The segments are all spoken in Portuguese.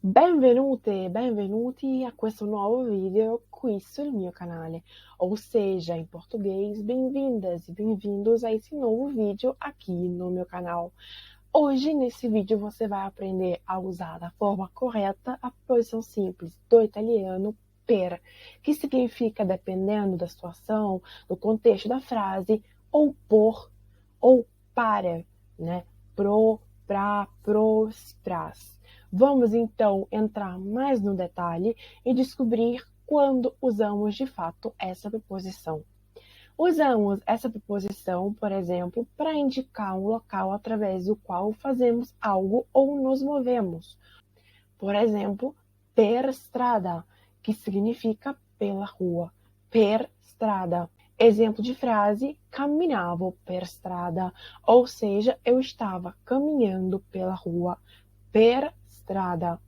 Benvenute e benvenuti a questo nuovo video qui sul mio canale, ou seja, em português, bem-vindas e bem-vindos a esse novo vídeo aqui no meu canal. Hoje, nesse vídeo, você vai aprender a usar da forma correta a preposição simples do italiano per, que significa, dependendo da situação, do contexto da frase, ou por, ou para, né? Pro, pra, pros, pras. Vamos então entrar mais no detalhe e descobrir quando usamos de fato essa preposição. Usamos essa preposição, por exemplo, para indicar um local através do qual fazemos algo ou nos movemos. Por exemplo, per strada, que significa pela rua. Per strada. Exemplo de frase, caminhavo per strada, ou seja, eu estava caminhando pela rua. Per strada,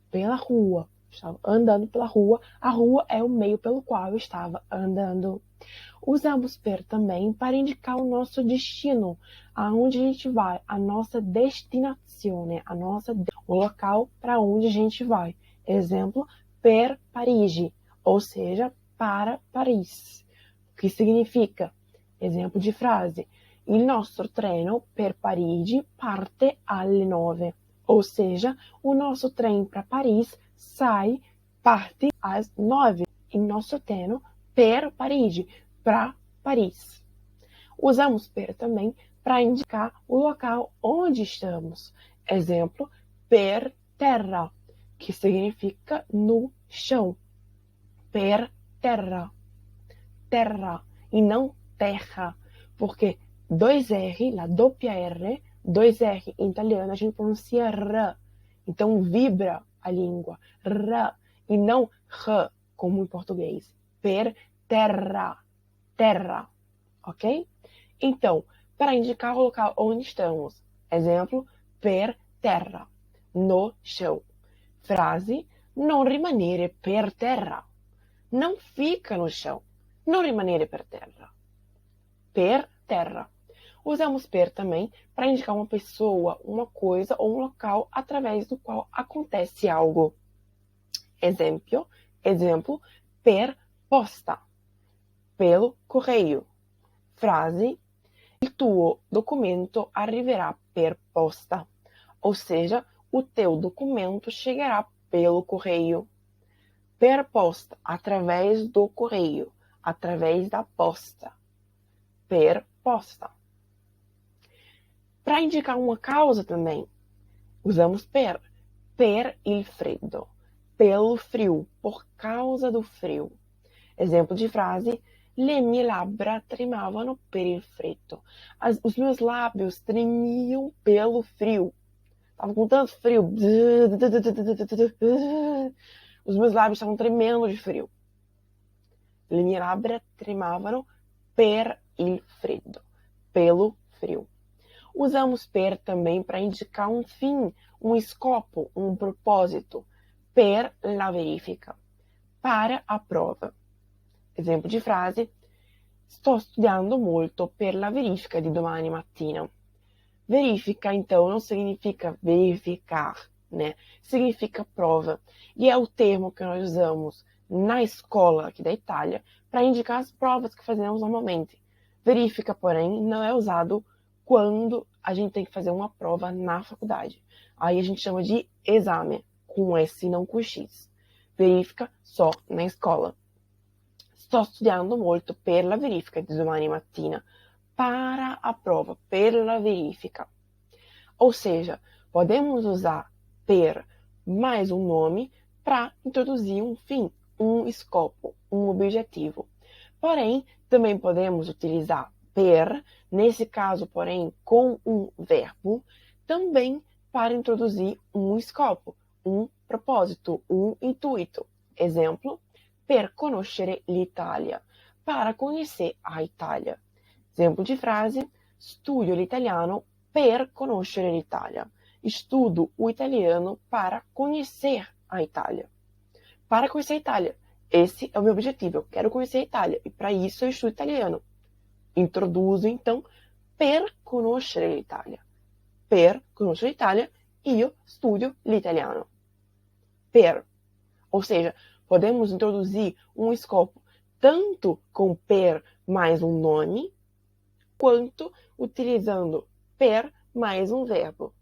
pela rua. Estava andando pela rua. A rua é o meio pelo qual eu estava andando. Usamos per também para indicar o nosso destino, aonde a gente vai, a nossa destinazione, o local para onde a gente vai. Exemplo, per Parigi, ou seja, para Paris. O que significa? Exemplo de frase. Il nostro treno per Parigi parte alle 9. Ou seja, o nosso trem para Paris parte às 9. Il nostro treno per Parigi, para Paris. Usamos per também para indicar o local onde estamos. Exemplo, per terra, que significa no chão. Per terra. Terra e não terra, porque dois R, la doppia R, dois R em italiano a gente pronuncia R, então vibra a língua, R, e não R, como em português. Per terra, terra, ok? Então, para indicar o local onde estamos, exemplo, per terra, no chão. Frase, non rimanere per terra, não fica no chão. Non rimanere per terra. Per terra. Usamos per também para indicar uma pessoa, uma coisa ou um local através do qual acontece algo. Exemplo, per posta, pelo correio. Frase, il tuo documento arriverà per posta, ou seja, o teu documento chegará pelo correio. Per posta, através do correio, através da posta. Per posta. Para indicar uma causa também, usamos per. Per il freddo, pelo frio, por causa do frio. Exemplo de frase, le mie labbra tremavano per il freddo. Os meus lábios tremiam pelo frio. Estava com tanto frio. Os meus lábios estavam tremendo de frio. Le mie labbra tremavano per il freddo, pelo frio. Usamos per também para indicar um fim, um escopo, um propósito. Per la verifica, para a prova. Exemplo de frase, sto studiando molto per la verifica di domani mattina. Verifica, então, não significa verificar, né? Significa prova. E é o termo que nós usamos na escola aqui da Itália para indicar as provas que fazemos normalmente. Verifica, porém, não é usado quando a gente tem que fazer uma prova na faculdade. Aí a gente chama de exame, com S e não com X. Verifica só na escola. Sto studiando molto per la verifica di domani mattina. Para a prova, per la verifica. Ou seja, podemos usar per mais um nome para introduzir um fim, um escopo, um objetivo. Porém, também podemos utilizar per, nesse caso, porém, com um verbo, também para introduzir um escopo, um propósito, um intuito. Exemplo, per conoscere l'Italia, para conhecer a Itália. Exemplo de frase, studio l'italiano per conoscere l'Italia. Estudo o italiano para conhecer a Itália. Para conhecer a Itália. Esse é o meu objetivo. Eu quero conhecer a Itália. E para isso eu estudo italiano. Introduzo, então, per conoscere l'Italia. Per conoscere l'Italia, io studio l'italiano. per. Ou seja, podemos introduzir um escopo tanto com per mais um nome, quanto utilizando per mais um verbo.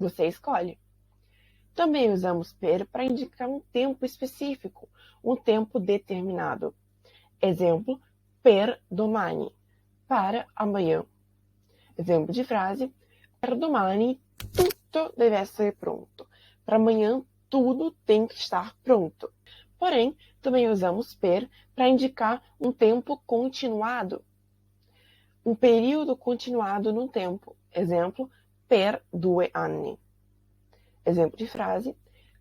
Você escolhe. Também usamos per para indicar um tempo específico, um tempo determinado. Exemplo, per domani, para amanhã. Exemplo de frase, per domani tutto deve essere pronto. Para amanhã, tudo tem que estar pronto. Porém, também usamos per para indicar um tempo continuado. Um período continuado no tempo. Exemplo, per 2 anni. Exemplo de frase,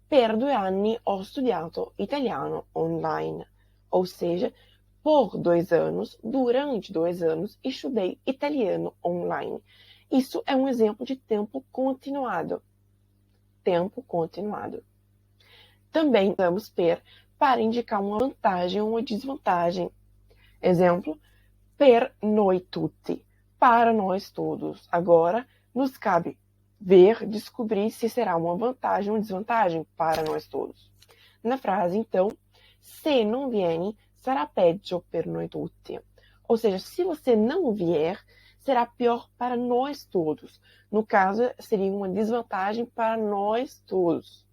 per 2 anni ho studiato italiano online. Ou seja, por 2 anos, durante 2 anos, estudei italiano online. Isso é um exemplo de tempo continuado. Tempo continuado. Também usamos per para indicar uma vantagem ou uma desvantagem. Exemplo, per noi tutti, para nós todos. Agora, nos cabe descobrir se será uma vantagem ou desvantagem para nós todos. Na frase, então, se non vieni, sarà peggio per noi tutti. Ou seja, se você não vier, será pior para nós todos. No caso, seria uma desvantagem para nós todos,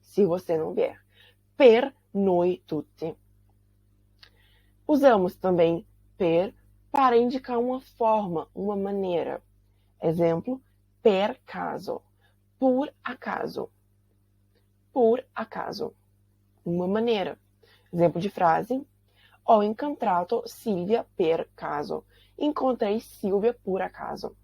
se você não vier. Per noi tutti. Usamos também per para indicar uma forma, uma maneira. Exemplo, per caso, por acaso. Por acaso. Uma maneira. Exemplo de frase, ho incontrato Silvia per caso. Encontrei Silvia por acaso.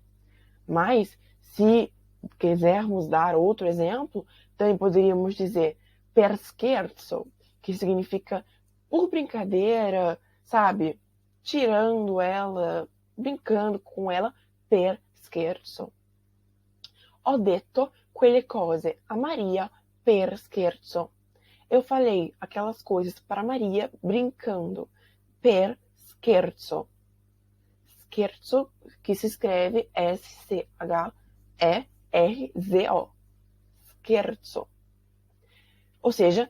Mas, se quisermos dar outro exemplo, também poderíamos dizer per scherzo, que significa por brincadeira, sabe? Tirando ela, brincando com ela, per scherzo. Ho detto quelle cose a Maria per scherzo. Eu falei aquelas coisas para Maria brincando, per scherzo. Scherzo, que se escreve S-C-H-E-R-Z-O. Scherzo. Ou seja,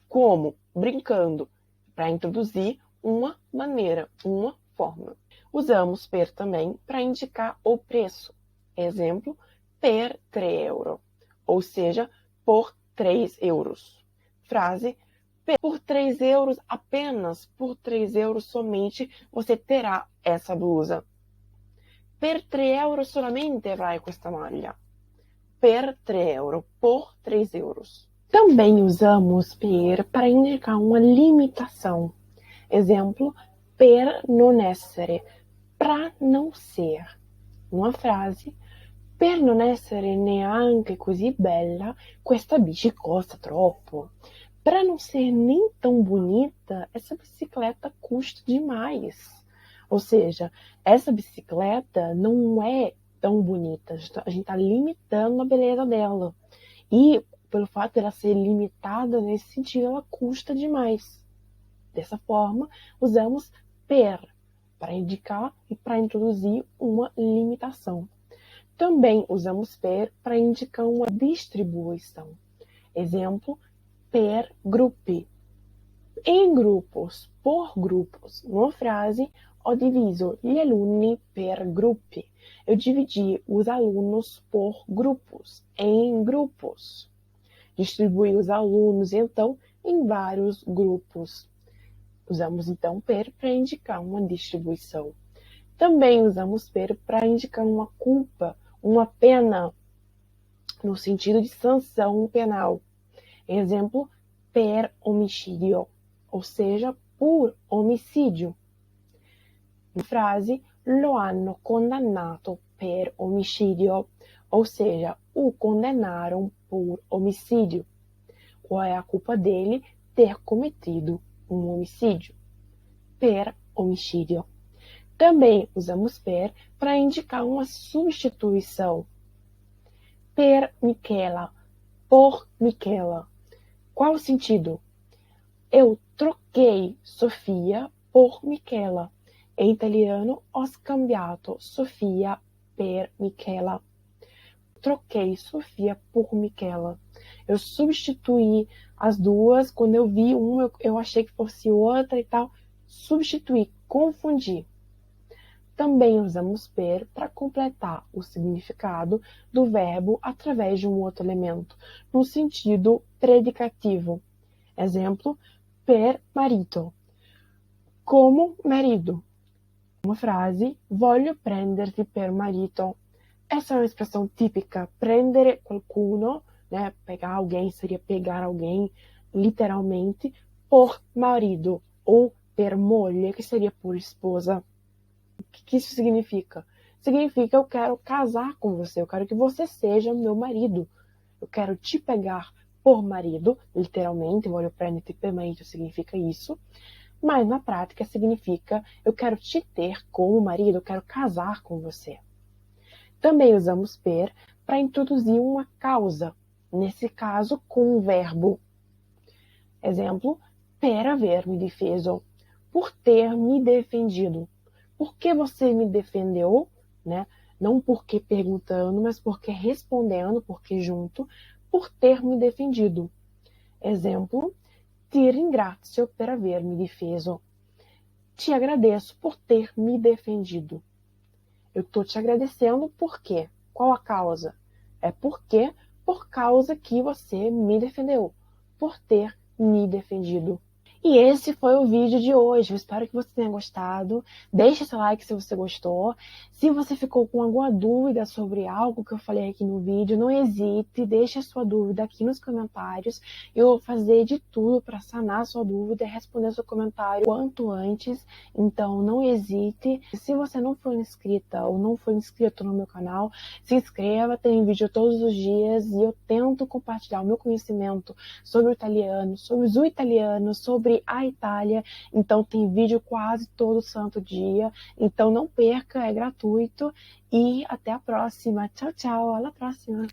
como brincando, para introduzir uma maneira, uma forma. Usamos per também para indicar o preço. Exemplo, per 3 euro. Ou seja, por 3 euros. Frase, por 3 euros, apenas por 3 euros somente, você terá essa blusa. Per 3 euro solamente avrai questa maglia. Per 3 euro, por 3 euros. Também usamos per para indicar uma limitação. Exemplo, per non essere, para não ser. Uma frase, per non essere neanche così bella, questa bici costa troppo. Para não ser nem tão bonita, essa bicicleta custa demais. Ou seja, essa bicicleta não é tão bonita. A gente está limitando a beleza dela. E pelo fato de ela ser limitada nesse sentido, ela custa demais. Dessa forma, usamos per para indicar e para introduzir uma limitação. Também usamos per para indicar uma distribuição. Exemplo, per gruppi. Em grupos, por grupos. Numa frase, ho diviso gli alunni per gruppi. Eu dividi os alunos por grupos, em grupos. Distribuí os alunos, então, em vários grupos. Usamos, então, per para indicar uma distribuição. Também usamos per para indicar uma culpa, uma pena, no sentido de sanção penal. Exemplo, per omicidio, ou seja, por homicídio. Na frase, lo hanno condannato per omicidio, ou seja, o condenaram por homicídio. Qual é a culpa dele? Ter cometido um homicídio. Per homicídio. Também usamos per para indicar uma substituição. Per Michela, por Michela. Qual o sentido? Eu troquei Sofia por Michela. Em italiano, ho scambiato Sofia per Michela. troquei Sofia por Miquela. Eu substituí as duas, quando eu vi uma, eu achei que fosse outra e tal. Substituí, confundi. Também usamos per para completar o significado do verbo através de um outro elemento, no sentido predicativo. Exemplo, per marito, como marido. Uma frase, voglio prenderti per marito. Essa é uma expressão típica, prendere qualcuno, né? Pegar alguém seria pegar alguém, literalmente, por marido, ou per moglie, que seria por esposa. O que isso significa? Significa eu quero casar com você, eu quero que você seja meu marido. Eu quero te pegar por marido, literalmente, voglio prenderti per marito significa isso. Mas na prática significa eu quero te ter como marido, eu quero casar com você. Também usamos per para introduzir uma causa, nesse caso com um verbo. Exemplo, per aver-me difeso, por ter me defendido. Por que você me defendeu, né? Não porque perguntando, mas porque respondendo, porque junto, por ter me defendido. Exemplo, ti ringrazio per avermi difeso. Te agradeço por ter me defendido. Eu estou te agradecendo por quê? Qual a causa? É porque, por causa que você me defendeu, por ter me defendido. E esse foi o vídeo de hoje. Eu espero que você tenha gostado. Deixe seu like se você gostou. Se você ficou com alguma dúvida sobre algo que eu falei aqui no vídeo, não hesite, deixe a sua dúvida aqui nos comentários. Eu vou fazer de tudo para sanar a sua dúvida e responder seu comentário quanto antes. Então não hesite. Se você não for inscrita ou não for inscrito no meu canal, se inscreva. Tem vídeo todos os dias e eu tento compartilhar o meu conhecimento sobre o italiano, sobre o italiano, sobre a Itália, então tem vídeo quase todo santo dia, então não perca, é gratuito e até a próxima. Tchau, tchau, alla próxima!